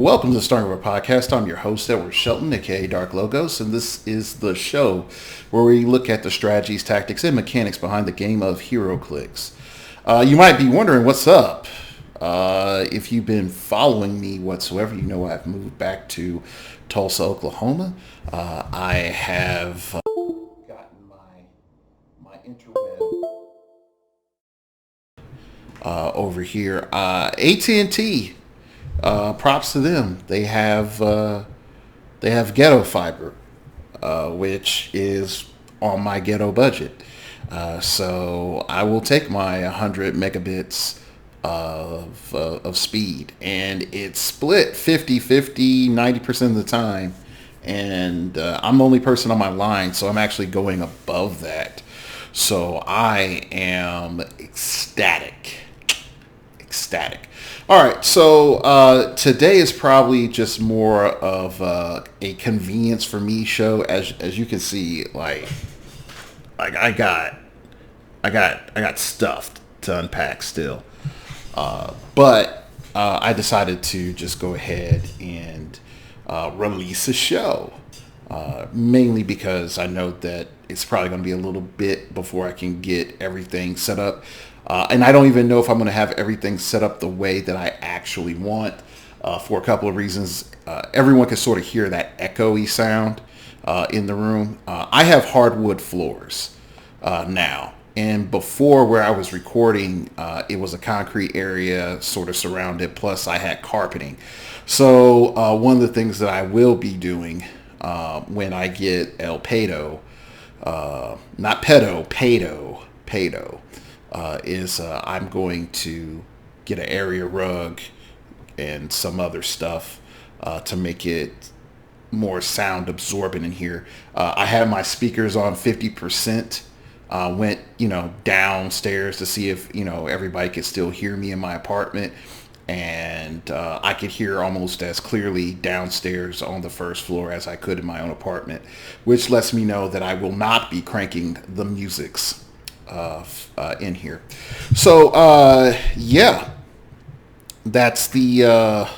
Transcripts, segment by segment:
Welcome to the Starting Over Podcast. I'm your host, Edward Shelton, aka Dark Logos, and this is the show where we look at the strategies, tactics, and mechanics behind the game of heroclix. You might be wondering what's up. If you've been following me whatsoever, you know I've moved back to Tulsa, Oklahoma. I have gotten my interweb over here. AT&T. Props to them. They have ghetto fiber, which is on my ghetto budget. So I will take my 100 megabits of speed, and it's split 50-50, 90% of the time. And I'm the only person on my line, so I'm actually going above that. So I am ecstatic. All right, so today is probably just more of a convenience for me show. As you can see, like I got stuff to unpack still, but I decided to just go ahead and release a show, mainly because I know that it's probably going to be a little bit before I can get everything set up. And I don't even know if I'm going to have everything set up the way that I actually want, for a couple of reasons. Everyone can sort of hear that echoey sound in the room. I have hardwood floors now. And before, where I was recording, it was a concrete area sort of surrounded, plus I had carpeting. So one of the things that I will be doing when I get El Pedo, not pedo, pedo, is I'm going to get an area rug and some other stuff to make it more sound absorbent in here. I had my speakers on 50%. Went downstairs to see if everybody could still hear me in my apartment, and I could hear almost as clearly downstairs on the first floor as I could in my own apartment, which lets me know that I will not be cranking the musics in here. So yeah, that's the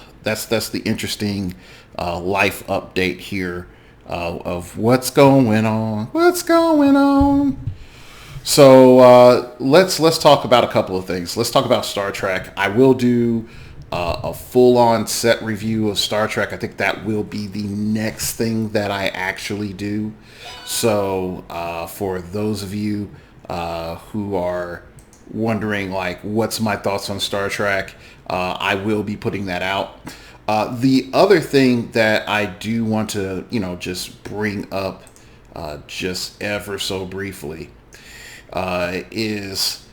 interesting life update here of what's going on. So let's talk about a couple of things. Let's talk about Star Trek. I will do a full-on set review of Star Trek. I think that will be the next thing that I actually do. So for those of you who are wondering, like, what's my thoughts on Star Trek, I will be putting that out. The other thing that I do want to, just bring up just ever so briefly is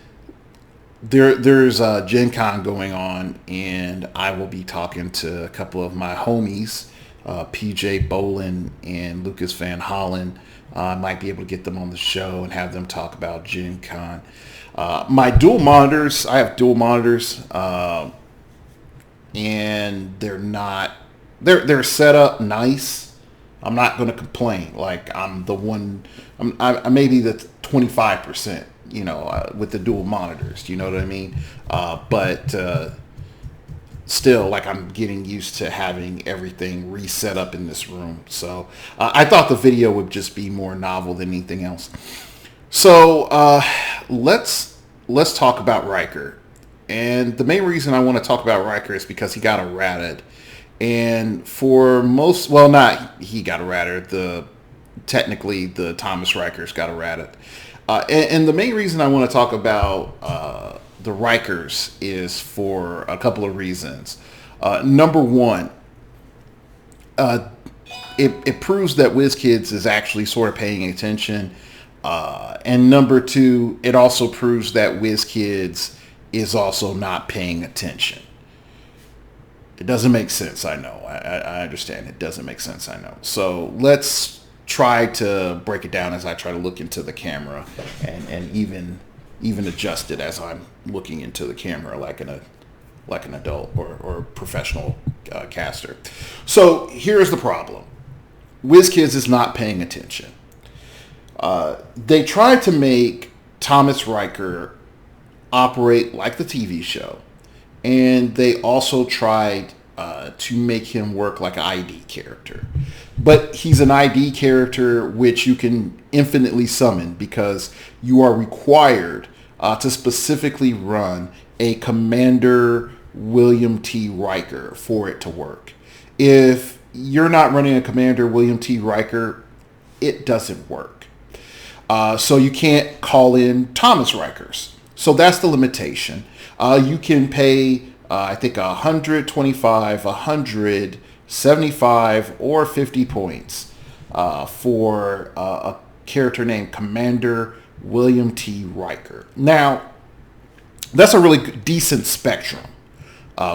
there's Gen Con going on, and I will be talking to a couple of my homies, PJ Bolin and Lucas Van Hollen. I might be able to get them on the show and have them talk about Gen Con. My dual monitors, I have dual monitors, and they're set up nice. I'm not going to complain. Like, I'm maybe the 25%, with the dual monitors, you know what I mean? But still, like, I'm getting used to having everything reset up in this room. So I thought the video would just be more novel than anything else. So let's talk about Riker. And the main reason I want to talk about Riker is because he got errated. And for most, well, not he got errated. Technically, the Thomas Rikers got errated. And the main reason I want to talk about the Rikers is for a couple of reasons. Number one, it proves that WizKids is actually sort of paying attention. And number two, it also proves that WizKids is also not paying attention. It doesn't make sense, I know. I understand it doesn't make sense, I know. So let's try to break it down as I try to look into the camera and even adjust it as I'm looking into the camera like an adult or professional caster. So here's the problem. WizKids is not paying attention. They tried to make Thomas Riker operate like the TV show. And they also tried to make him work like an ID character. But he's an ID character which you can infinitely summon because you are required to specifically run a Commander William T. Riker for it to work. If you're not running a Commander William T. Riker, it doesn't work. So you can't call in Thomas Rikers. So that's the limitation. You can pay, I think, 125, 175, or 50 points for a character named Commander William T. Riker. Now, that's a really decent spectrum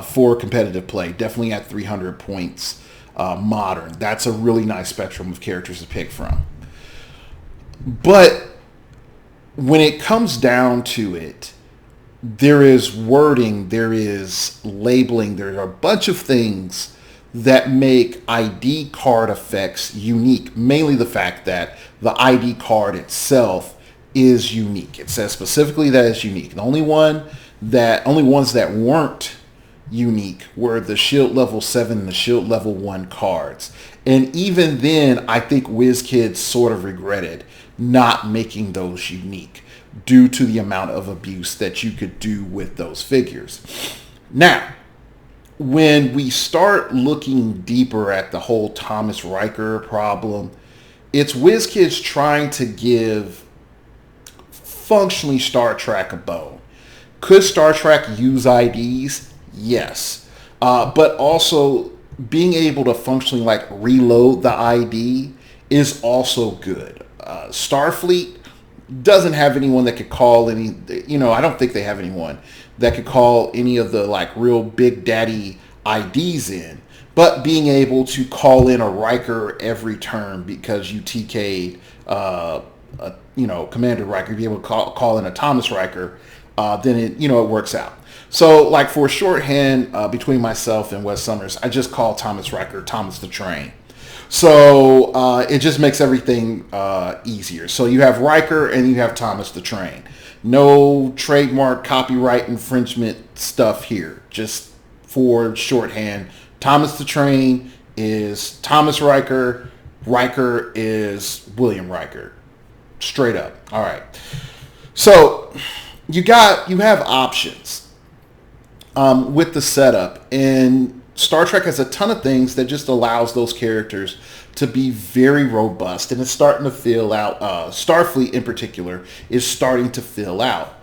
for competitive play. Definitely at 300 points modern. That's a really nice spectrum of characters to pick from. But when it comes down to it, there is wording, there is labeling, there are a bunch of things that make ID card effects unique. Mainly the fact that the ID card itself is unique. It says specifically that it's unique. The only ones that weren't unique were the Shield Level 7 and the Shield Level 1 cards. And even then, I think WizKids sort of regretted not making those unique due to the amount of abuse that you could do with those figures. Now, when we start looking deeper at the whole Thomas Riker problem, it's WizKids trying to give functionally Star Trek a bone. Could Star Trek use IDs? Yes. But also being able to functionally like reload the ID is also good. Starfleet doesn't have anyone that could call any, I don't think they have anyone that could call any of the like real big daddy IDs in, but being able to call in a Riker every turn because you TK'd, Commander Riker, be able to call in a Thomas Riker, then it works out. So like for shorthand between myself and Wes Summers, I just call Thomas Riker Thomas the Train. So it just makes everything easier. So you have Riker and you have Thomas the Train. No trademark copyright infringement stuff here. Just for shorthand, Thomas the Train is Thomas Riker. Riker is William Riker. Straight up. All right. So you have options with the setup, and Star Trek has a ton of things that just allows those characters to be very robust, and it's starting to fill out. Starfleet in particular is starting to fill out.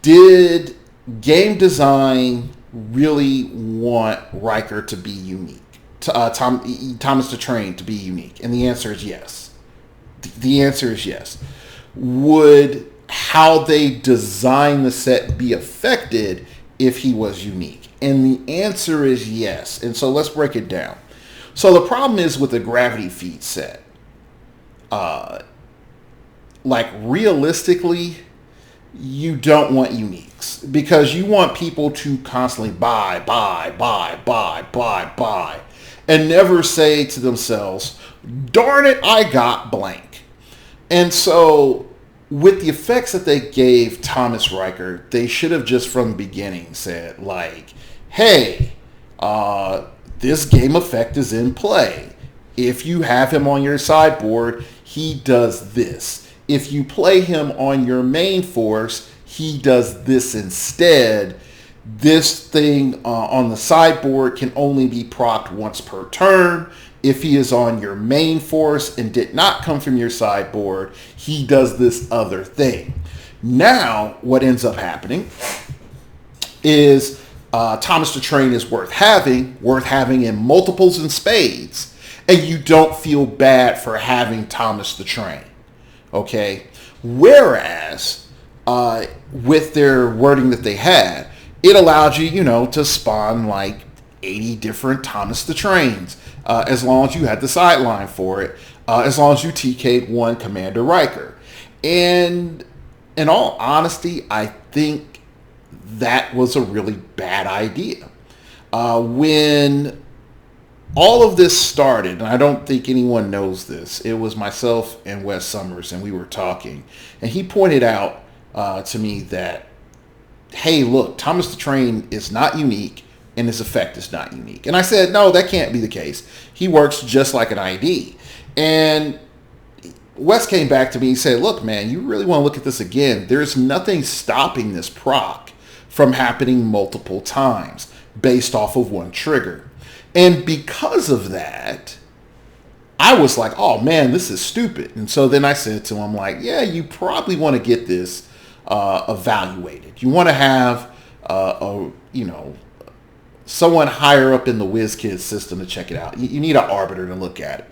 Did game design really want Riker to be unique? Thomas the Train to be unique? And the answer is yes. The answer is yes. Would how they design the set be affected if he was unique? And the answer is yes. And so let's break it down. So the problem is with the gravity feed set. Realistically, you don't want uniques because you want people to constantly buy, and never say to themselves, darn it, I got blank. And so with the effects that they gave Thomas Riker, they should have just from the beginning said, like, hey, this game effect is in play. If you have him on your sideboard, he does this. If you play him on your main force, he does this instead. This thing on the sideboard can only be procced once per turn. If he is on your main force and did not come from your sideboard, he does this other thing. Now, what ends up happening is Thomas the Train is worth having in multiples and spades, and you don't feel bad for having Thomas the Train. Okay? Whereas, with their wording that they had, it allowed you, to spawn like 80 different Thomas the Trains, as long as you had the sideline for it, as long as you TK'd one Commander Riker. And in all honesty, I think that was a really bad idea. When all of this started, and I don't think anyone knows this, it was myself and Wes Summers, and we were talking, and he pointed out to me that, hey, look, Thomas the Train is not unique, and his effect is not unique. And I said, no, that can't be the case. He works just like an ID. And Wes came back to me and said, look, man, you really want to look at this again. There's nothing stopping this proc from happening multiple times based off of one trigger. And because of that, I was like, oh man, this is stupid. And so then I said to him, like, yeah, you probably want to get this evaluated. You want to have someone higher up in the WizKids system to check it out. You need an arbiter to look at it.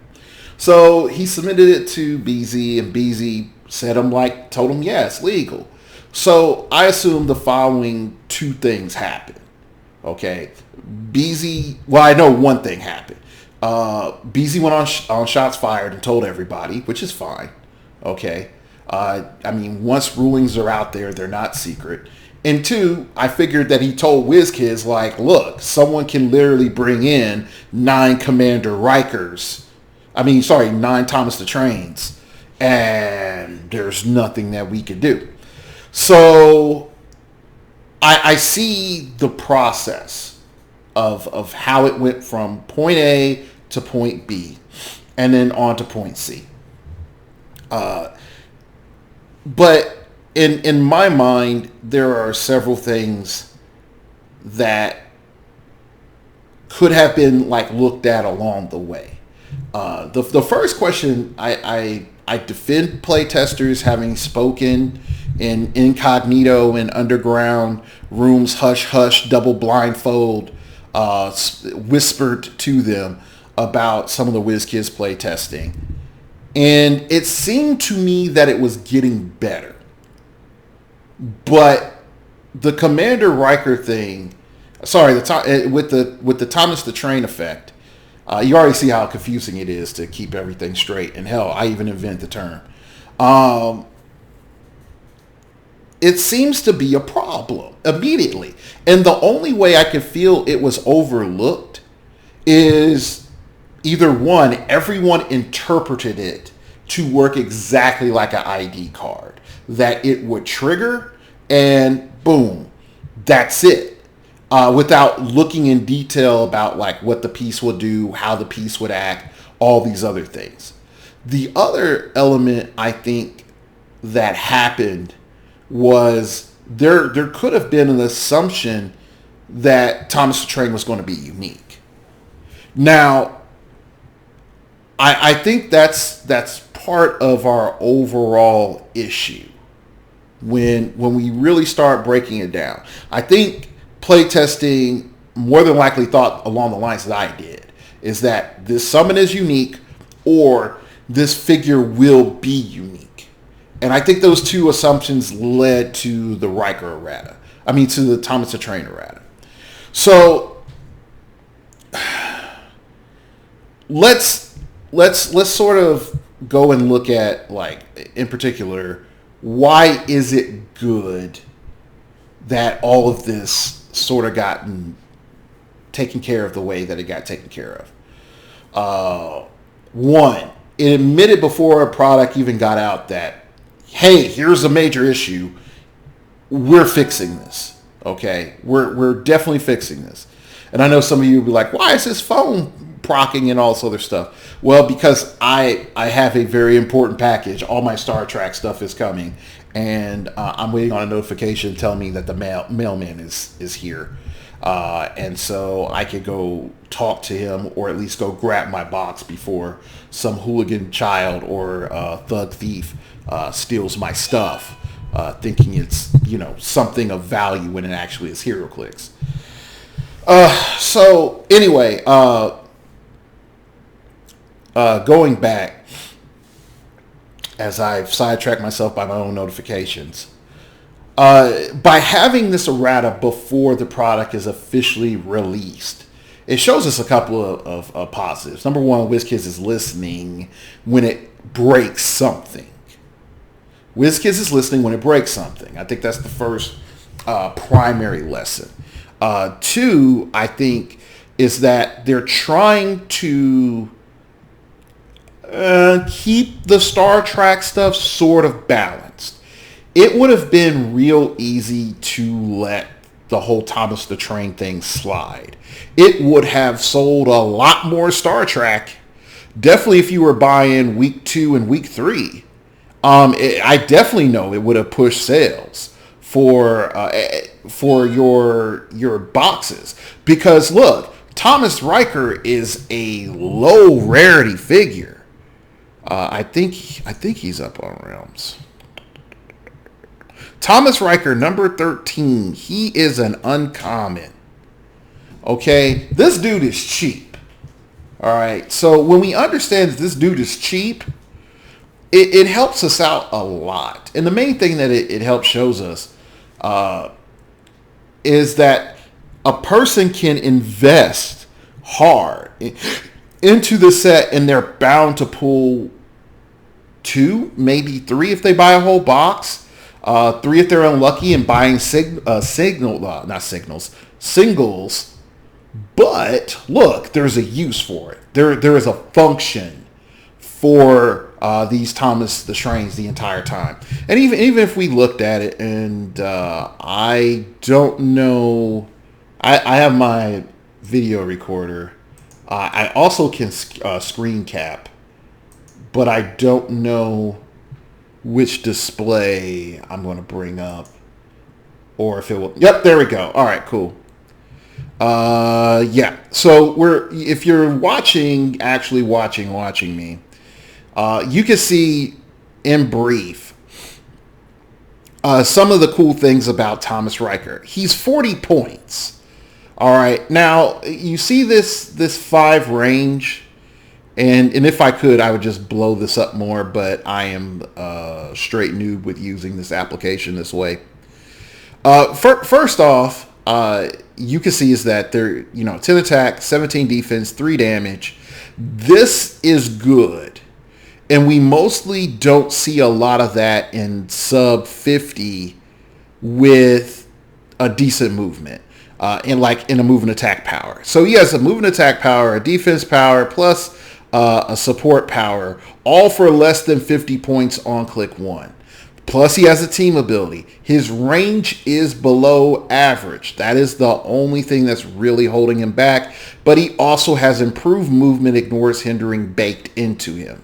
So he submitted it to BZ, and BZ told him, yeah, it's legal. So I assume the following two things happened. Okay. I know one thing happened. BZ went on shots fired and told everybody, which is fine. Okay. Once rulings are out there, they're not secret. And two, I figured that he told WizKids, like, look, someone can literally bring in 9 Commander Rikers. 9 Thomas the Trains. And there's nothing that we could do. So I see the process of how it went from point A to point B and then on to point C. But in my mind, there are several things that could have been looked at along the way. The first question, I defend playtesters having spoken in incognito and underground rooms, hush hush, double blindfold, whispered to them about some of the WizKids playtesting. And it seemed to me that it was getting better. But the Commander Riker thing, with the Thomas the Train effect, you already see how confusing it is to keep everything straight. And hell, I even invent the term. It seems to be a problem immediately. And the only way I could feel it was overlooked is either one, everyone interpreted it to work exactly like an ID card. That it would trigger and boom, that's it. Without looking in detail about what the piece will do, how the piece would act, all these other things. The other element I think that happened was there could have been an assumption that Thomas the Train was going to be unique. Now, I think that's part of our overall issue when we really start breaking it down. I think playtesting more than likely thought along the lines that I did, is that this summon is unique or this figure will be unique. And I think those two assumptions led to the Riker errata. To the Thomas the Train errata. So let's sort of go and look at, in particular, why is it good that all of this sort of gotten taken care of the way that it got taken care of. One, it admitted before a product even got out that, hey, here's a major issue. We're fixing this. Okay, we're definitely fixing this. And I know some of you will be like, why is this phone procking and all this other stuff? Well, because I have a very important package. All my Star Trek stuff is coming. And I'm waiting on a notification telling me that the mailman is here. And so I could go talk to him or at least go grab my box before some hooligan child or thug thief steals my stuff, thinking it's, something of value when it actually is heroclix. So anyway, going back, as I've sidetracked myself by my own notifications, by having this errata before the product is officially released, it shows us a couple of positives. Number one, WizKids is listening when it breaks something. WizKids is listening when it breaks something. I think that's the first primary lesson. Two, I think, is that they're trying to keep the Star Trek stuff sort of balanced. It would have been real easy to let the whole Thomas the Train thing slide. It would have sold a lot more Star Trek. Definitely if you were buying week 2 and week 3. I definitely know it would have pushed sales for your boxes, because look, Thomas Riker is a low rarity figure. I think he's up on Realms. Thomas Riker, number 13. He is an uncommon. Okay, this dude is cheap. All right, so when we understand that this dude is cheap, it helps us out a lot. And the main thing that it helps shows us is that a person can invest hard into the set, and they're bound to pull 2, maybe 3 if they buy a whole box. 3 if they're unlucky and buying singles. But look, there's a use for it. There is a function for these Thomas the Trains the entire time. And even if we looked at it, and I don't know, I have my video recorder. I also can screen cap, but I don't know which display I'm going to bring up, or if it will. Yep, there we go. All right, cool. Yeah. So if you're actually watching me, you can see in brief some of the cool things about Thomas Riker. He's 40 points. All right. Now you see this 5 range. And if I could, I would just blow this up more, but I am straight noob with using this application this way. First off, you can see is that they're 10 attack, 17 defense, 3 damage. This is good, and we mostly don't see a lot of that in sub 50 with a decent movement. In a move and attack power. So he has a move and attack power, a defense power, plus a support power, all for less than 50 points on click 1. Plus he has a team ability. His range is below average. That is the only thing that's really holding him back. But he also has improved movement, ignores hindering baked into him.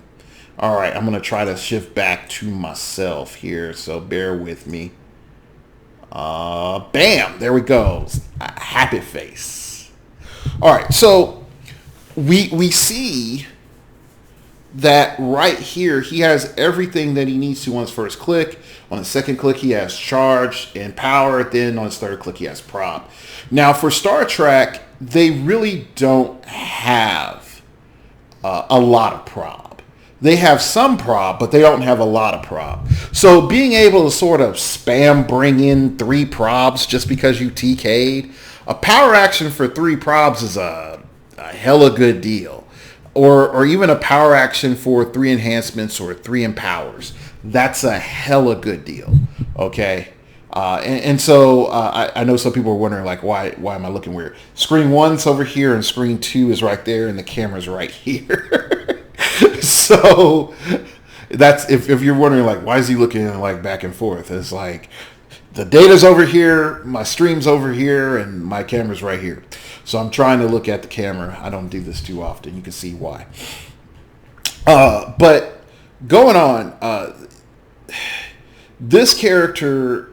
All right, I'm going to try to shift back to myself here, so bear with me. Bam, there we go. A happy face. All right, so we see that right here he has everything that he needs to on his first click. On his second click he has charge and power. Then on his third click he has prop. Now for Star Trek, they really don't have a lot of prop. They have some prop, but they don't have a lot of prop. So being able to sort of spam bring in 3 props just because you TK'd, a power action for 3 props is a hella good deal. Or even a power action for 3 enhancements or 3 empowers. That's a hella good deal. Okay? So I know some people are wondering, like, why am I looking weird? Screen 1's over here and screen 2 is right there and the camera's right here. So that's if you're wondering, like, why is he looking like back and forth? It's like the data's over here, my stream's over here, and my camera's right here. So I'm trying to look at the camera. I don't do this too often. You can see why. But going on, this character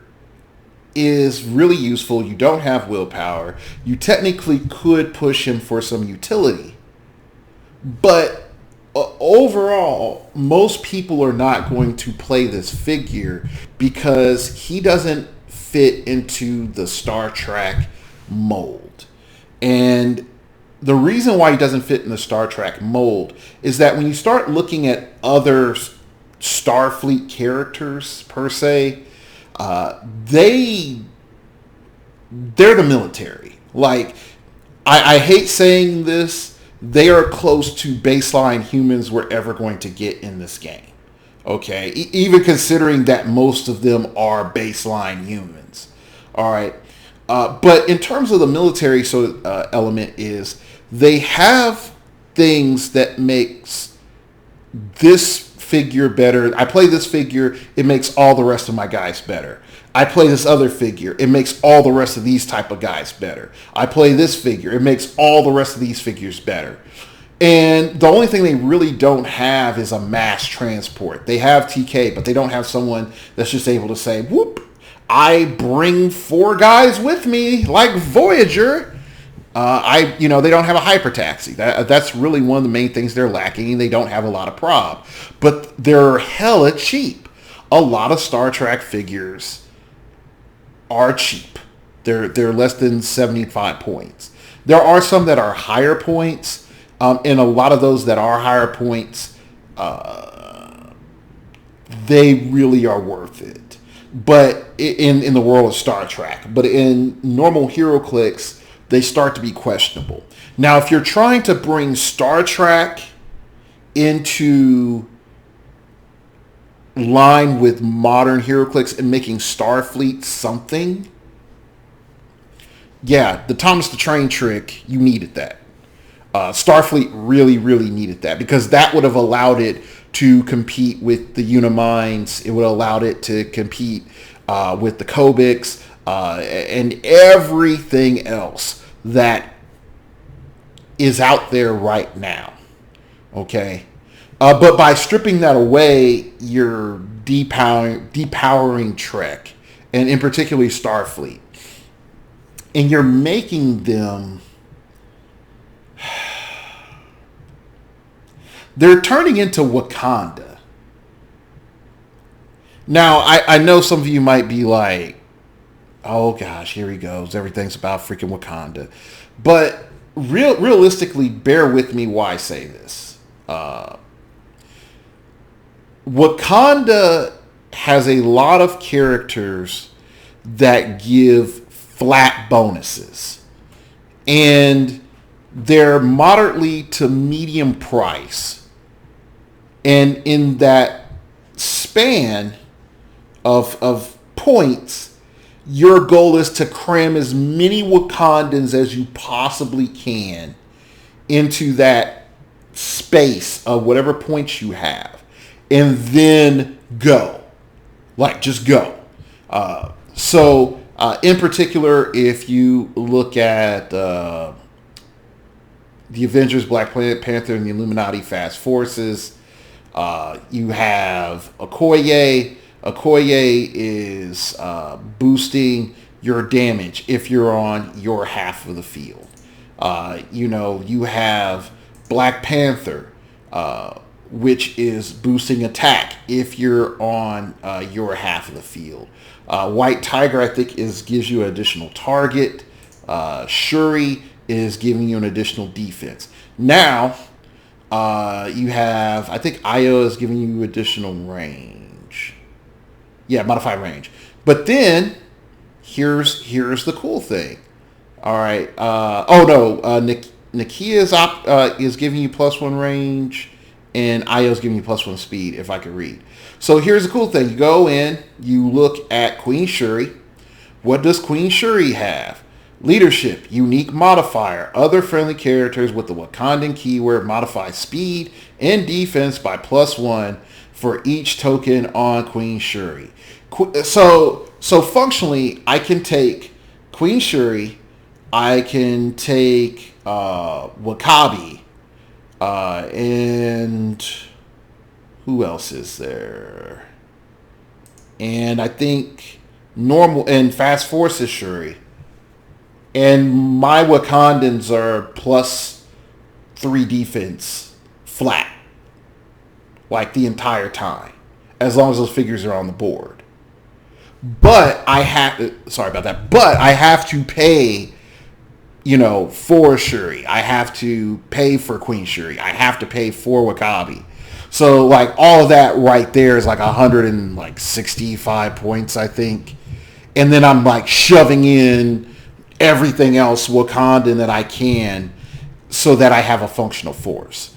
is really useful. You don't have willpower. You technically could push him for some utility. But overall, most people are not going to play this figure because he doesn't fit into the Star Trek mold. And the reason why he doesn't fit in the Star Trek mold is that when you start looking at other Starfleet characters, per se, they're the military. Like, I hate saying this, they are close to baseline humans we're ever going to get in this game. Okay? Even considering that most of them are baseline humans. All right? But in terms of the military element is they have things that makes this figure better. I play this figure, it makes all the rest of my guys better. I play this other figure. It makes all the rest of these type of guys better. I play this figure. It makes all the rest of these figures better. And the only thing they really don't have is a mass transport. They have TK, but they don't have someone that's just able to say, whoop, I bring 4 guys with me like Voyager. They don't have a hyper taxi. That's really one of the main things they're lacking. They don't have a lot of prob, but they're hella cheap. A lot of Star Trek figures are cheap. They're less than 75 points. There are some that are higher points, and a lot of those that are higher points, they really are worth it. But in the world of Star Trek, but in normal heroclix, they start to be questionable. Now, if you're trying to bring Star Trek into line with modern heroclix and making Starfleet something, yeah, the Thomas the Train trick, you needed that. Starfleet really, really needed that, because that would have allowed it to compete with the Unimind. It would have allowed it to compete with the Kobix and everything else that is out there right now. Okay? But by stripping that away, you're depowering Trek, and in particular Starfleet. And you're making them... They're turning into Wakanda. Now, I know some of you might be like, oh gosh, here he goes. Everything's about freaking Wakanda. But realistically, bear with me why I say this. Wakanda has a lot of characters that give flat bonuses. And they're moderately to medium price. And in that span of points, your goal is to cram as many Wakandans as you possibly can into that space of whatever points you have. And then go. Like, just go. In particular, if you look at the Avengers, Black Panther, and the Illuminati Fast Forces, you have Okoye. Okoye is boosting your damage if you're on your half of the field. You have Black Panther, which is boosting attack if you're on your half of the field. White Tiger, I think, gives you an additional target. Shuri is giving you an additional defense. Now, you have, I think Io is giving you additional range. Yeah, modified range. But then, here's the cool thing. All right. Nakia is giving you +1 range, and Io is giving you +1 speed, if I could read. So here's the cool thing. You go in, you look at Queen Shuri. What does Queen Shuri have? Leadership, unique modifier. Other friendly characters with the Wakandan keyword modify speed and defense by +1 for each token on Queen Shuri. So functionally, I can take Queen Shuri, I can take Wakabi, and who else is there? And I think normal and Fast Forces Shuri. And my Wakandans are +3 defense flat. Like the entire time. As long as those figures are on the board. But I have to pay, for Shuri. I have to pay for Queen Shuri. I have to pay for Wakabi. So like all of that right there is like 165 points, I think. And then I'm like shoving in everything else Wakandan that I can so that I have a functional force.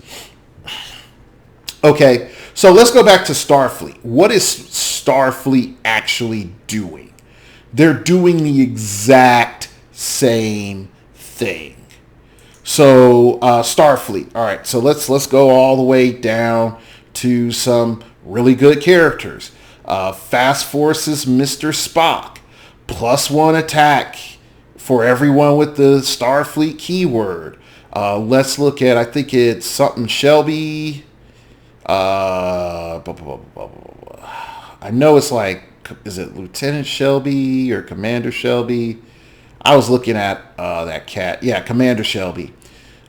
Okay, so let's go back to Starfleet. What is Starfleet actually doing? They're doing the exact same thing. So Starfleet. All right, so let's go all the way down to some really good characters. Fast Forces Mr. Spock. +1 attack for everyone with the Starfleet keyword. Let's look at, I think it's something Shelby. I know it's like, is it Lieutenant Shelby or Commander Shelby? I was looking at that cat. Yeah, Commander Shelby.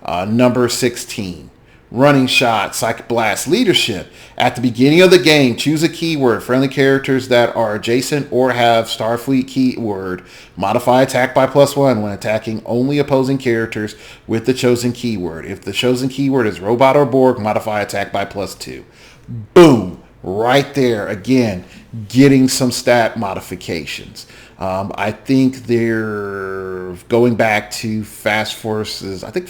Number 16. Running shot, psychic blast, leadership. At the beginning of the game, choose a keyword. Friendly characters that are adjacent or have Starfleet keyword. Modify attack by +1 when attacking only opposing characters with the chosen keyword. If the chosen keyword is robot or Borg, modify attack by +2. Boom. Right there. Again, getting some stat modifications. I think they're going back to Fast Forces. I think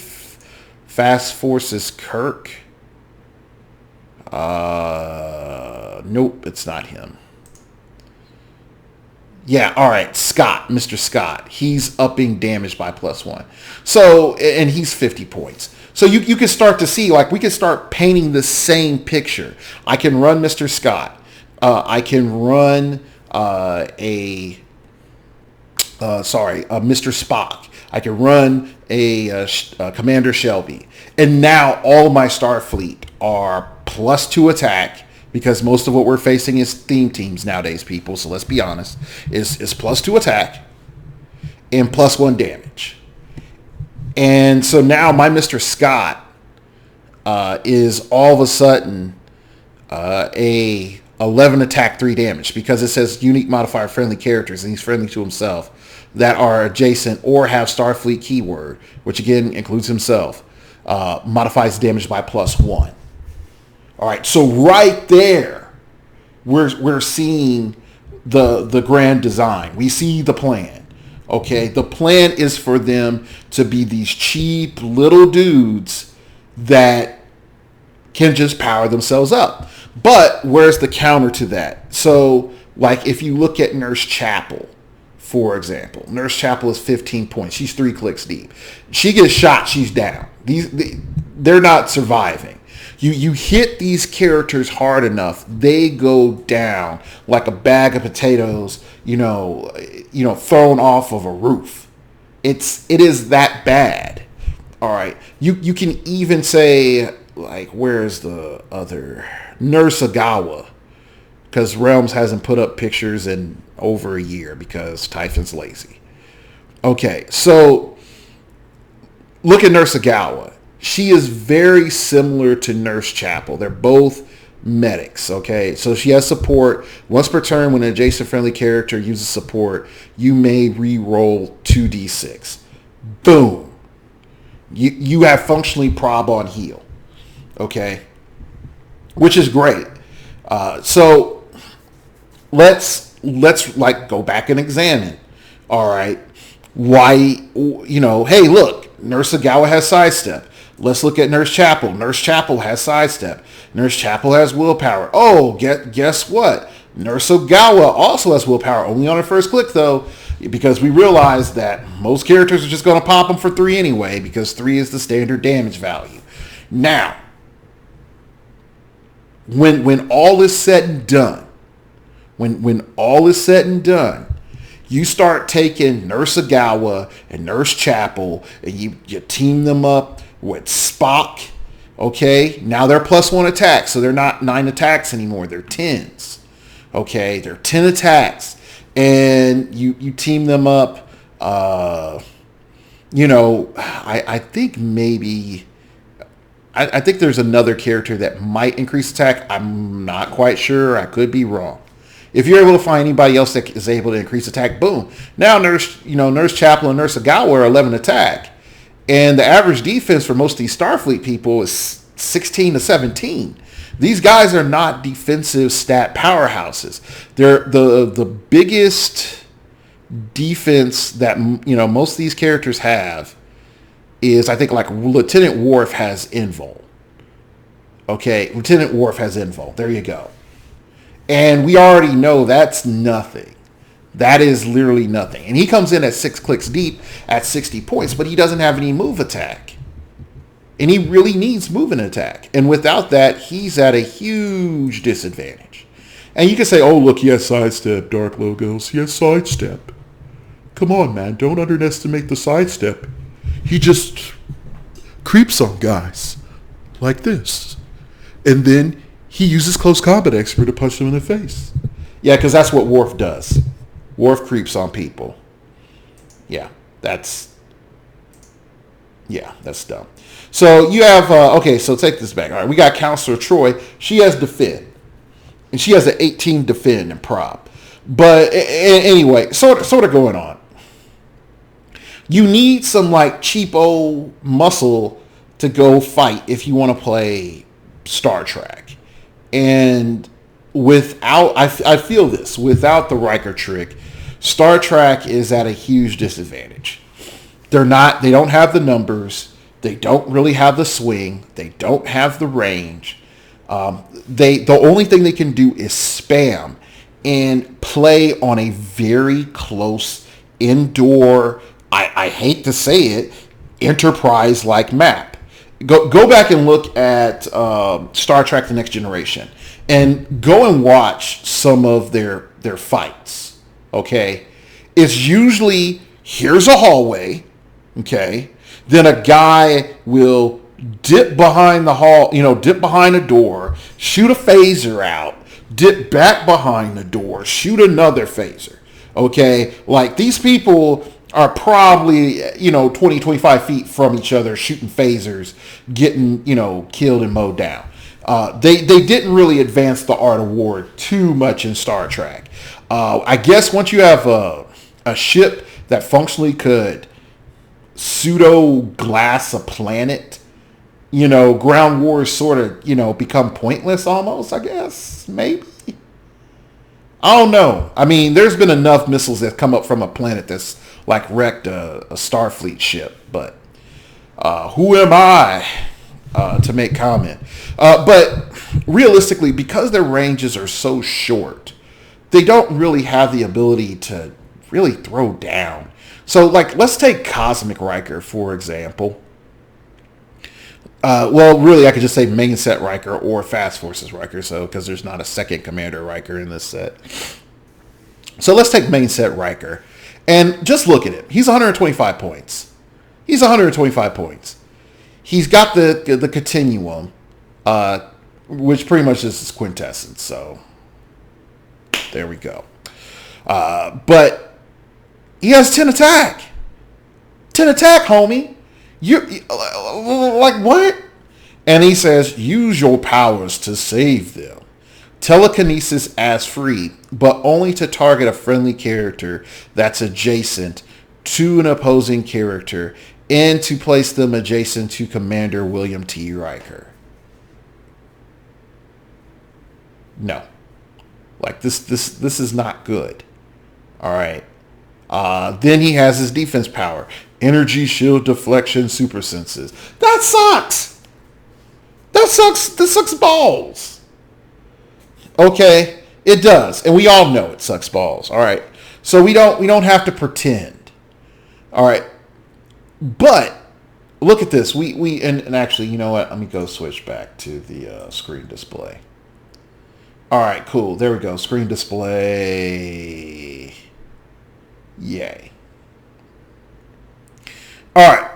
Fast Forces Kirk. Nope, it's not him. Yeah, all right, Scott, Mr. Scott. He's upping damage by +1. So, and he's 50 points. So you can start to see, like, we can start painting the same picture. I can run Mr. Scott. I can run Mr. Spock. I can run a Commander Shelby. And now all my Starfleet are +2 attack, because most of what we're facing is theme teams nowadays, people. So let's be honest, is +2 attack and +1 damage. And so now my Mr. Scott is all of a sudden a 11 attack, 3 damage, because it says unique modifier friendly characters, and he's friendly to himself, that are adjacent or have Starfleet keyword, which again includes himself, modifies damage by +1. All right, so right there, we're seeing the grand design. We see the plan. Okay, the plan is for them to be these cheap little dudes that can just power themselves up. But where's the counter to that? So, like, if you look at Nurse Chapel, for example, Nurse Chapel is 15 points. She's 3 clicks deep. She gets shot, she's down. They're not surviving. You hit these characters hard enough, they go down like a bag of potatoes, thrown off of a roof. It is that bad. All right. You can even say, like, where's the other Nurse Agawa? Because Realms hasn't put up pictures in over a year because Typhon's lazy. Okay, so look at Nurse Agawa. She is very similar to Nurse Chapel. They're both medics, okay? So she has support. Once per turn, when an adjacent friendly character uses support, you may re-roll 2d6. Boom. You have functionally prob on heal, okay? Which is great. So let's like go back and examine. All right. Why, hey, look, Nurse Agawa has sidestep. Let's look at Nurse Chapel. Nurse Chapel has sidestep. Nurse Chapel has willpower. Oh, guess what? Nurse Agawa also has willpower, only on her first click, though, because we realize that most characters are just going to pop them for 3 anyway, because 3 is the standard damage value. Now, when all is said and done, when all is said and done, you start taking Nurse Agawa and Nurse Chapel, and you team them up with Spock. Okay, now they're +1 attacks, so they're not 9 attacks anymore. They're 10s. Okay, they're 10 attacks, and you team them up. I think maybe. I think there's another character that might increase attack. I'm not quite sure. I could be wrong. If you're able to find anybody else that is able to increase attack, boom. Now Nurse Chapel and Nurse Agawa are 11 attack. And the average defense for most of these Starfleet people is 16 to 17. These guys are not defensive stat powerhouses. They're the biggest defense that most of these characters have is, I think, like Lieutenant Worf has Invul. Okay, Lieutenant Worf has Invul. There you go. And we already know that's nothing. That is literally nothing. And he comes in at 6 clicks deep at 60 points, but he doesn't have any move attack. And he really needs movement attack. And without that, he's at a huge disadvantage. And you can say, oh, look, he has sidestep, Dark Logos. He has sidestep. Come on, man. Don't underestimate the sidestep. He just creeps on guys like this. And then he uses close combat expert to punch them in the face. Yeah, because that's what Worf does. Worf creeps on people. Yeah, that's dumb. So you have, okay, so take this back. All right, we got Counselor Troy. She has defend. And she has an 18 defend and prop. But anyway, sort of going on. You need some like cheapo muscle to go fight if you want to play Star Trek. And without, I feel this, without the Riker trick, Star Trek is at a huge disadvantage. They don't have the numbers. They don't really have the swing. They don't have the range. The only thing they can do is spam and play on a very close indoor, I hate to say it, Enterprise-like map. Go back and look at Star Trek The Next Generation and go and watch some of their fights, okay? It's usually, here's a hallway, okay? Then a guy will dip behind dip behind a door, shoot a phaser out, dip back behind the door, shoot another phaser, okay? Like, these people are probably, 20, 25 feet from each other, shooting phasers, getting, killed and mowed down. They didn't really advance the art of war too much in Star Trek. I guess once you have a ship that functionally could pseudo glass a planet, ground wars sort of, become pointless almost, I guess, maybe. I don't know. I mean, there's been enough missiles that come up from a planet that's like wrecked a Starfleet ship, but who am I to make comment? But realistically, because their ranges are so short, they don't really have the ability to really throw down. So, like, let's take Cosmic Riker, for example. Well, really, I could just say main set Riker or Fast Forces Riker, because there's not a second Commander Riker in this set. So let's take main set Riker. And just look at him. He's 125 points. He's 125 points. He's got the continuum, which pretty much is his quintessence. So there we go. But he has 10 attack. 10 attack, homie. You like what? And he says, use your powers to save them. Telekinesis as free, but only to target a friendly character that's adjacent to an opposing character and to place them adjacent to Commander William T. Riker. No. Like, this is not good. All right. Then he has his defense power. Energy, shield, deflection, super senses. That sucks. That sucks balls. Okay, it does. And we all know it sucks balls. All right. So we don't have to pretend. All right. But look at this. And actually, you know what? Let me go switch back to the screen display. All right, cool. There we go. Screen display. Yay. All right.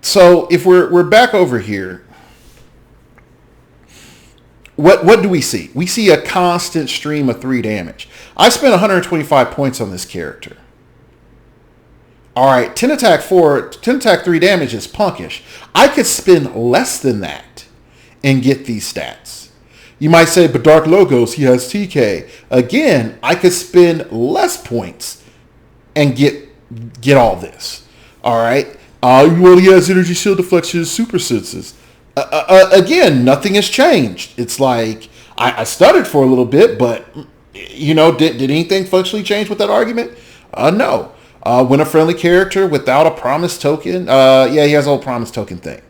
So if we're back over here, what do we see? We see a constant stream of 3 damage. I spent 125 points on this character. All right, 10 attack 3 damage is punkish. I could spend less than that and get these stats. You might say, but Dark Logos, he has TK. Again, I could spend less points and get all this. All right. Well, he has energy, shield, deflection, super senses. Again, nothing has changed. It's like I stuttered for a little bit, but did anything functionally change with that argument? No. When a friendly character without a promise token, he has a whole promise token thing.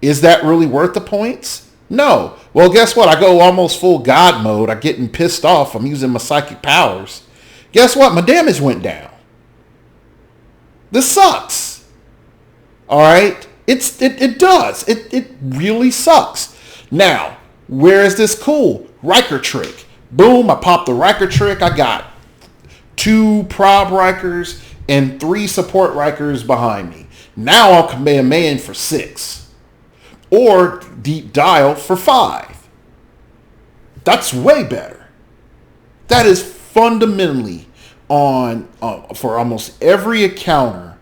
Is that really worth the points? No. Well, guess what? I go almost full God mode. I'm getting pissed off. I'm using my psychic powers. Guess what? My damage went down. This sucks. All right. It does. It really sucks. Now, Where is this cool? Riker trick. Boom, I popped the Riker trick. I got 2 prob Rikers and 3 support Rikers behind me. Now I'll Kamehameha for 6. Or deep dial for 5. That's way better. That is fundamentally on for almost every encounter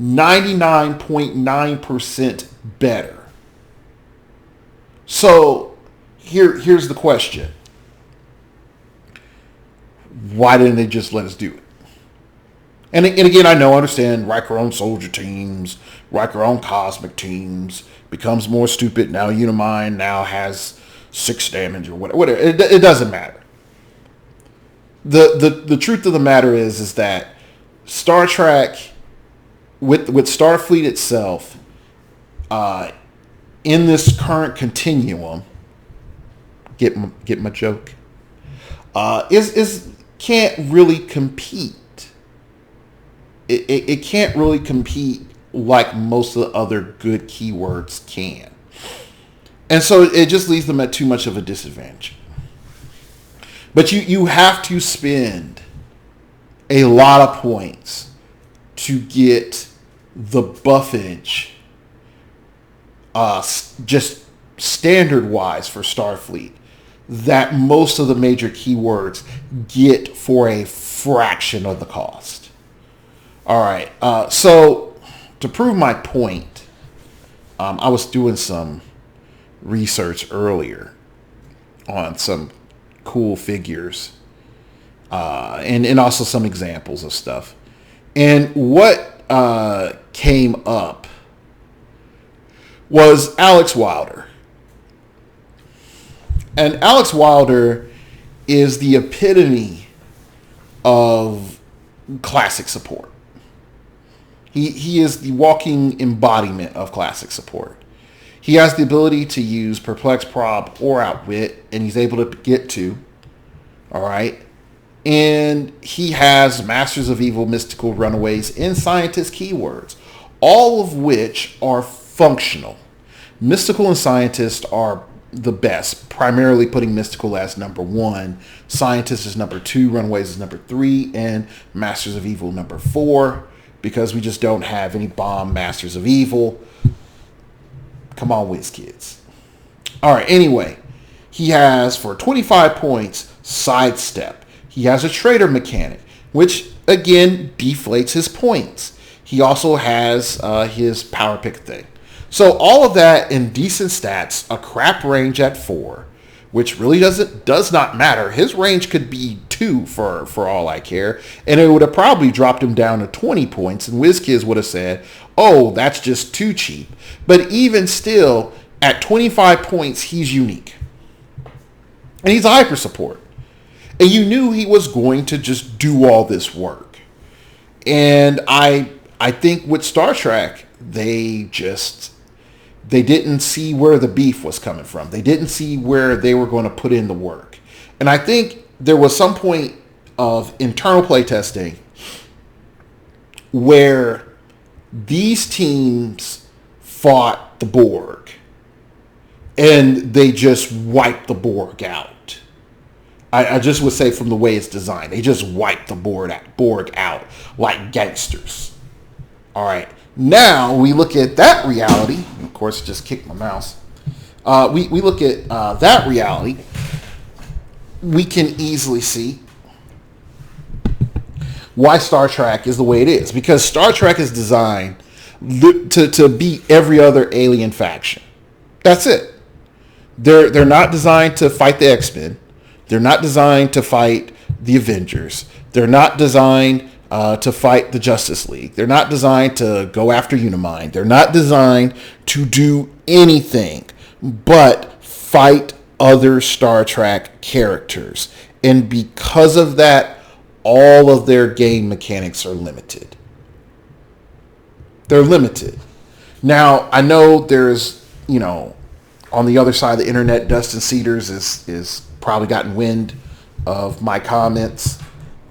99.9% better. So here's the question. Why didn't they just let us do it? And again, I understand Riker on soldier teams, Riker on cosmic teams, becomes more stupid. Now Unimind now has 6 damage or whatever. It doesn't matter. The truth of the matter is that Star Trek, with Starfleet itself, in this current continuum, get my joke, is can't really compete. It can't really compete like most of the other good keywords can. And so it just leaves them at too much of a disadvantage. But you have to spend a lot of points to get the buffage just standard-wise for Starfleet that most of the major keywords get for a fraction of the cost. All right, so to prove my point, I was doing some research earlier on some cool figures and also some examples of stuff. And what came up was Alex Wilder. And Alex Wilder is the epitome of classic support. He is the walking embodiment of classic support. He has the ability to use Perplex, Prob, or Outwit, and he's able to get 2. All right. And he has Masters of Evil, Mystical, Runaways, and Scientist keywords, all of which are functional. Mystical and Scientist are the best, primarily putting Mystical as number 1, Scientist is number 2, Runaways is number 3, and Masters of Evil number 4, because we just don't have any bomb Masters of Evil. Come on, WizKids. All right, anyway, he has, for 25 points, Sidestep. He has a Traitor mechanic, which, again, deflates his points. He also has his Power Pick thing. So all of that in decent stats, a crap range at 4, which really does not matter. His range could be 2 for all I care, and it would have probably dropped him down to 20 points, and WizKids would have said, oh, that's just too cheap. But even still, at 25 points, he's unique. And he's a hyper support. And you knew he was going to just do all this work. And I think with Star Trek, they didn't see where the beef was coming from. They didn't see where they were going to put in the work. And I think there was some point of internal playtesting where these teams fought the Borg and they just wiped the Borg out. I just would say from the way it's designed, they just wiped the Borg out like gangsters. All right. Now we look at that reality. Of course, just kicked my mouse. We look at that reality. We can easily see why Star Trek is the way it is. Because Star Trek is designed to beat every other alien faction. That's it. They're not designed to fight the X-Men. They're not designed to fight the Avengers. They're not designed to fight the Justice League. They're not designed to go after Unimind. They're not designed to do anything but fight other Star Trek characters. And because of that, all of their game mechanics are limited. They're limited. Now, I know there's, on the other side of the internet, Dustin Cedars is probably gotten wind of my comments.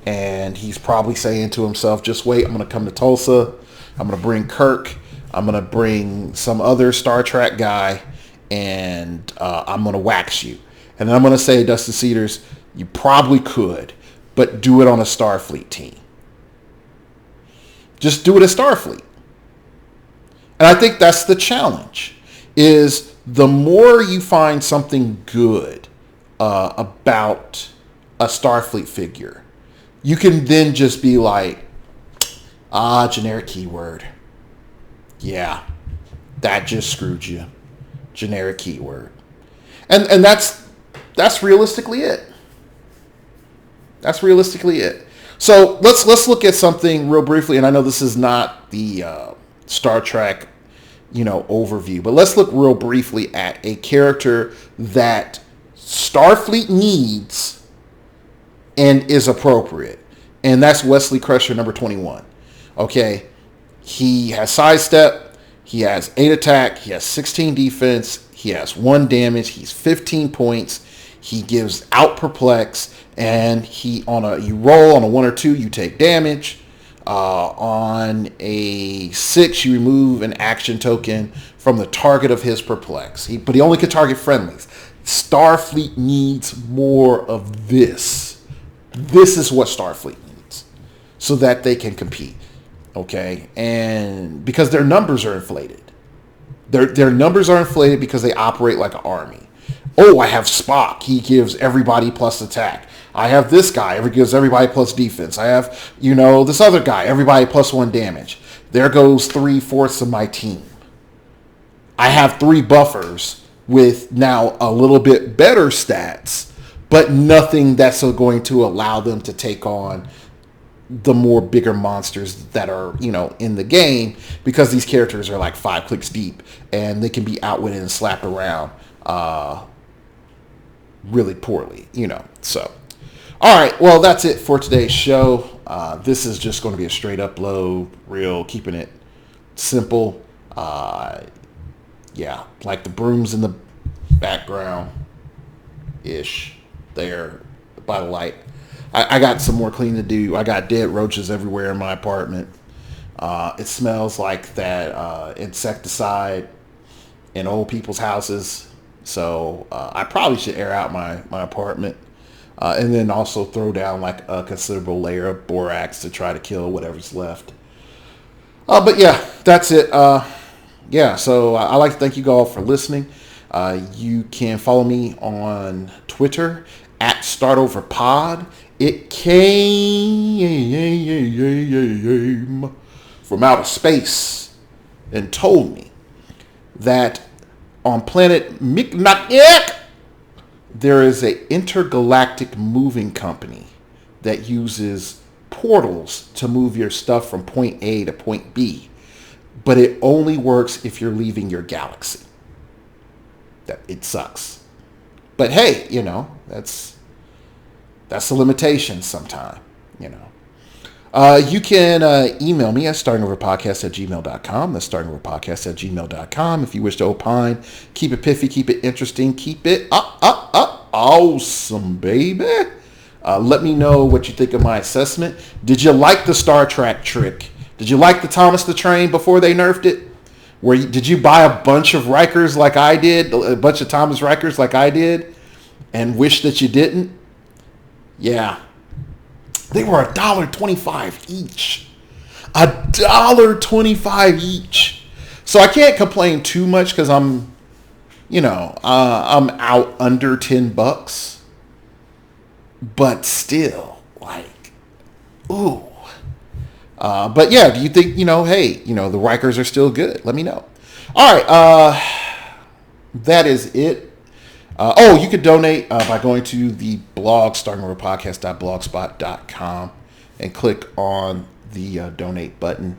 And he's probably saying to himself, just wait, I'm going to come to Tulsa. I'm going to bring Kirk. I'm going to bring some other Star Trek guy. and I'm going to wax you. And then I'm going to say, Dustin Cedars, you probably could, but do it on a Starfleet team. Just do it as Starfleet. And I think that's the challenge, is the more you find something good about a Starfleet figure, you can then just be like, generic keyword. Yeah, that just screwed you. Generic keyword. And that's realistically it. That's realistically it. So let's look at something real briefly, and I know this is not the Star Trek, overview, but let's look real briefly at a character that Starfleet needs and is appropriate, and that's Wesley Crusher, number 21. Okay, he has sidestep, he has 8 attack, he has 16 defense, he has 1 damage, he's 15 points, he gives out perplex, and you roll on a 1 or 2, you take damage. On a 6, you remove an action token from the target of his perplex. But he only can target friendlies. Starfleet needs more of this. This is what Starfleet needs so that they can compete. Okay? And because their numbers are inflated. Their numbers are inflated because they operate like an army. Oh, I have Spock. He gives everybody plus attack. I have this guy. Gives everybody plus defense. I have, this other guy. Everybody plus 1 damage. There goes 3/4 of my team. I have 3 buffers with now a little bit better stats, but nothing that's going to allow them to take on the more bigger monsters that are, in the game, because these characters are like 5 clicks deep and they can be outwitted and slapped around really poorly, so. All right, well, that's it for today's show. This is just going to be a straight upload, keeping it simple. Yeah, like the brooms in the background-ish there by the light. I got some more cleaning to do. I got dead roaches everywhere in my apartment. It smells like that insecticide in old people's houses. So I probably should air out my apartment. And then also throw down like a considerable layer of borax to try to kill whatever's left. But yeah, that's it. So I'd like to thank you all for listening. You can follow me on Twitter at StartOverPod. It came from outer space and told me that on planet Miknak, there is an intergalactic moving company that uses portals to move your stuff from point A to point B. But it only works if you're leaving your galaxy. It sucks. But hey, that's a limitation sometime, You can email me at startingoverpodcast@gmail.com. That's startingoverpodcast@gmail.com. If you wish to opine, keep it piffy, keep it interesting, keep it awesome, baby. Let me know what you think of my assessment. Did you like the Star Trek trick? Did you like the Thomas the Train before they nerfed it? Did you buy a bunch of Rikers like I did, a bunch of Thomas Rikers like I did, and wish that you didn't? Yeah. They were $1.25 each. $1.25 each. So I can't complain too much because I'm out under $10. But still, ooh. But yeah, do you think, hey, the Rikers are still good? Let me know. All right. That is it. You could donate by going to the blog, startingoverpodcast.blogspot.com, and click on the donate button.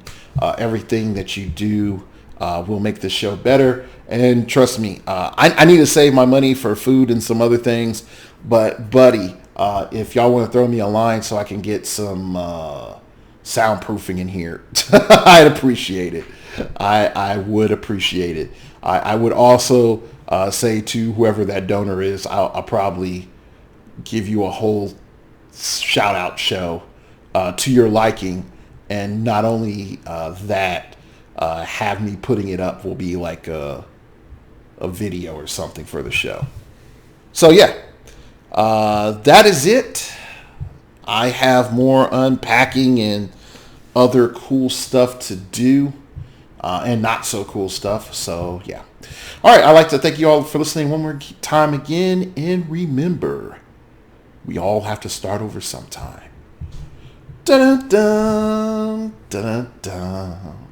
Everything that you do will make this show better. And trust me, I need to save my money for food and some other things. But, buddy, if y'all want to throw me a line so I can get some soundproofing in here, I'd appreciate it. I would appreciate it. I would also say to whoever that donor is, I'll probably give you a whole shout out show to your liking. And not only that, have me putting it up will be like a video or something for the show. So yeah, that is it. I have more unpacking and other cool stuff to do, and not so cool stuff. So yeah. All right, I'd like to thank you all for listening one more time again. And remember, we all have to start over sometime. Dun dun dun dun dun.